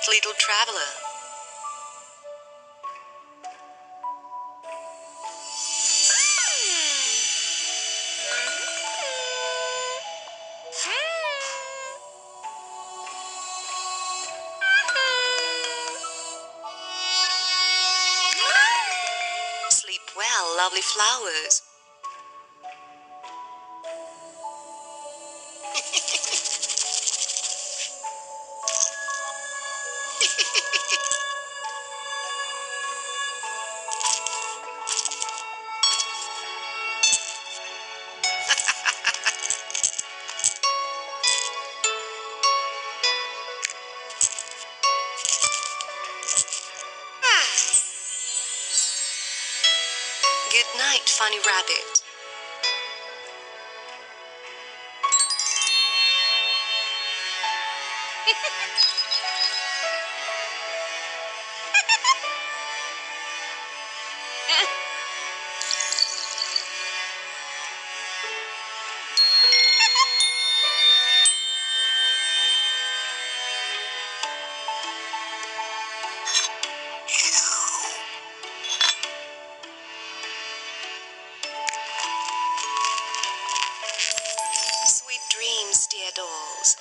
little traveler. Sleep well, lovely flowers. Good night, funny rabbit. Sweet dreams, dear dolls.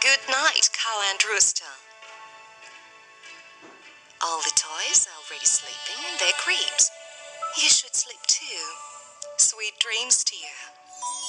Good night, cow and rooster. All the toys are already sleeping in their cribs. You should sleep too. Sweet dreams to you.